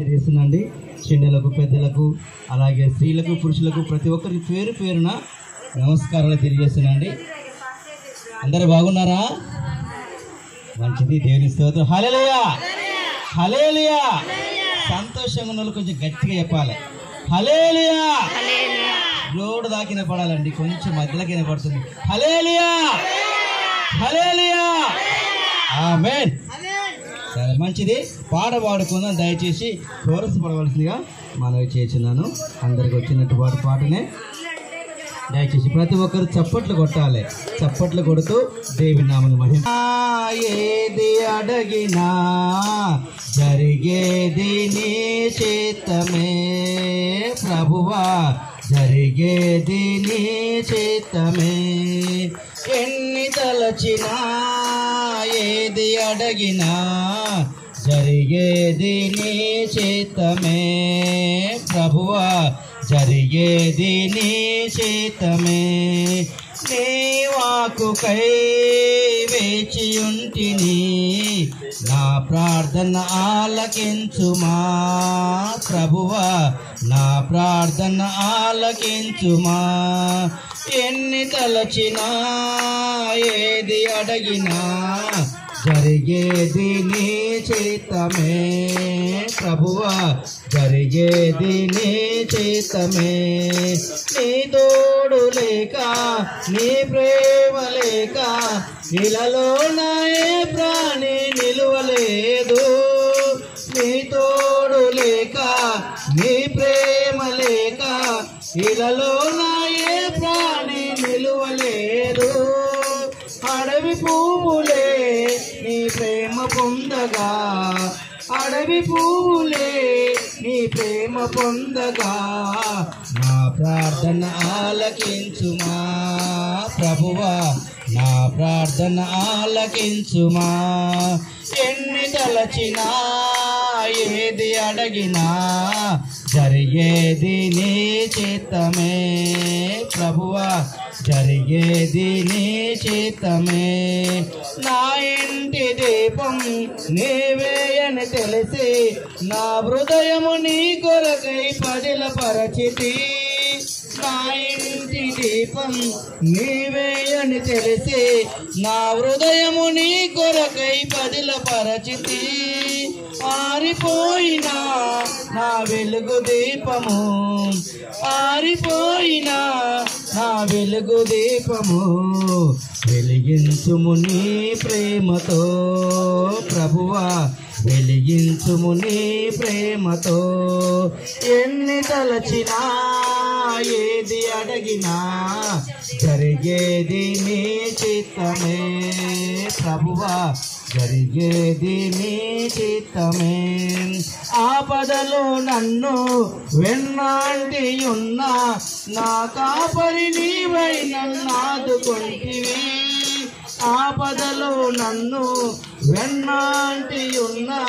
తెలియజేస్తున్నాండి. చిన్నలకు పెద్దలకు అలాగే స్త్రీలకు పురుషులకు ప్రతి ఒక్కరికి పేరు పేరున నమస్కారాలు తెలియజేస్తున్నాండి. అందరూ బాగున్నారా? మంచిది, దేవుని స్తోత్రం. హల్లెలూయా హల్లెలూయా. సంతోషంగా ఉన్న వాళ్ళు కొంచెం గట్టిగా చెప్పాలి హల్లెలూయా. రోడ్డు దాకిన పడాలండి, కొంచెం మధ్యలోకి వినపడుతుంది. హల్లెలూయా హల్లెలూయా ఆమేన్. సరే మంచిది, పాట పాడుకుందాం. దయచేసి కోరస్ పడవలసిందిగా మనవి చేస్తున్నాను. అందరికి వచ్చినట్టు పాటనే దయచేసి ప్రతి ఒక్కరు చప్పట్లు కొట్టాలి. చప్పట్లు కొడుతూ దేవుని నామమును మహిమ. ఏది అడిగినా జరిగేది నీ చిత్తమే ప్రభువా, జరిగేది నీ చిత్తమే. ఎన్ని తలచినా ఏది అడిగినా జరిగేది నీ చిత్తమే ప్రభువా, జరిగేది నీ చిత్తమే. నీ వాక్కుకై వేచియుంటిని, నా ప్రార్థన ఆలకించుమా ప్రభువా, నా ప్రార్థన ఆలకించుమా. ఎన్ని తలచినా ఏది అడిగినా జరిగేది నీ చిత్తమే ప్రభువా, జరిగేది నీ చిత్తమే. నీ తోడు లేక నీ ప్రేమ లేక ఇలాలో నా ఏ ప్రాణి నిలువలేదు. నీ తోడు లేక నీ ప్రేమ లేక ఇలాలో నా ఏ ప్రాణి నిలువలేదు. అడవి పువ్వులే నీ ప్రేమ పొందగా, అడవి పువ్వులే నీ ప్రేమ పొందగా, నా ప్రార్థన ఆలకించుమా ప్రభువా, నా ప్రార్థన ఆలకించుమా. ఎన్ని తలచినా ఏది అడిగినా జరిగేది నీ చిత్తమే ప్రభువా, జరిగేది నీ చిత్తమే. నా ఇంటి దీపం నీవేయని తెలిసి, నా హృదయము నీ కొరకై పదిలపరచితి. నా ఇంటి దీపం నీవేయని తెలిసి, నా హృదయము నీ కొరకై పదిలపరచితి. ఆరిపోయినా నా వెలుగు దీపము, ఆరిపోయినా నా వెలుగు దీపము, వెలిగించుము నీ ప్రేమతో ప్రభువా, వెలిగించుము నీ ప్రేమతో. ఎన్ని తలచినా ఏది అడిగినా జరిగేది నీ చిత్తమే ప్రభువా, జరిగేది నీ చిత్తమే. ఆపదలో నన్ను వెన్నాంటి ఉన్నా, నా కాపరి నీవై నన్ను ఆదుకొంటివి. ఆపదలో నన్ను వెన్నాంటి ఉన్నా,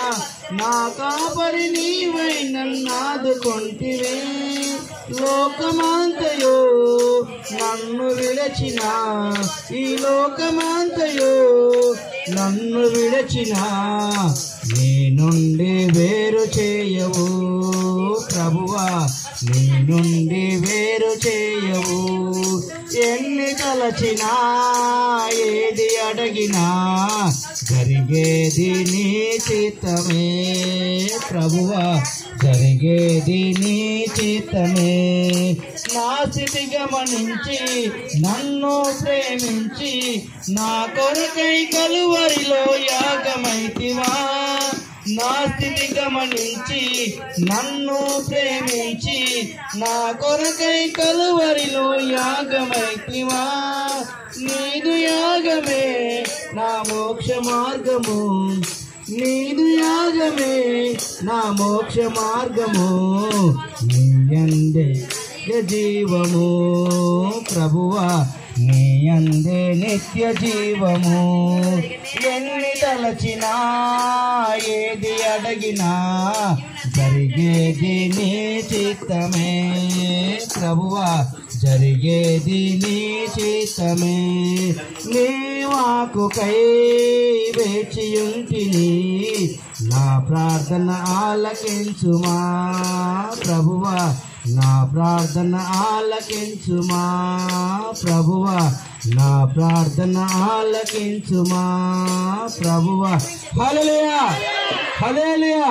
నా కాపరి నీవై నన్ను ఆదుకొంటివి. లోకమంతయో నన్ను విడచిన, ఈ లోకమంతయో నన్ను విడచిన, నీ నుండి వేరు చేయవు ప్రభువా, నీ నుండి వేరు చేయవు. ఎన్ని తలచినా ఏది అడిగినా జరిగేది నీ చిత్తమే ప్రభువా, జరిగేది నీ చిత్తమే. నా స్థితి గమనించి నన్ను ప్రేమించి, నా కొరకై కలువరిలో యాగమైతివా. నా స్థితి గమనించి నన్ను ప్రేమించి, నా కొరకై కలువరిలో యాగమైతివా. నీదు యాగమే నా మోక్ష మార్గము, నీదు యాగమే నా మోక్ష మార్గము. నీ యందే జీవము ప్రభువా, నీ యందే నిత్య జీవము. ఎన్ని తలచినా ఏది అడిగినా జరిగేది నీ చిత్తమే ప్రభువా, జరిగేది నీ చిత్తమే. నీ వాక్కుకై వేచియుంటిని, నా ప్రార్థన ఆలకించుమా ప్రభువా నా ప్రార్థన ఆలకించుమా ప్రభువా నా ప్రార్థన ఆలకించుమా ప్రభువా హల్లెలూయా హల్లెలూయా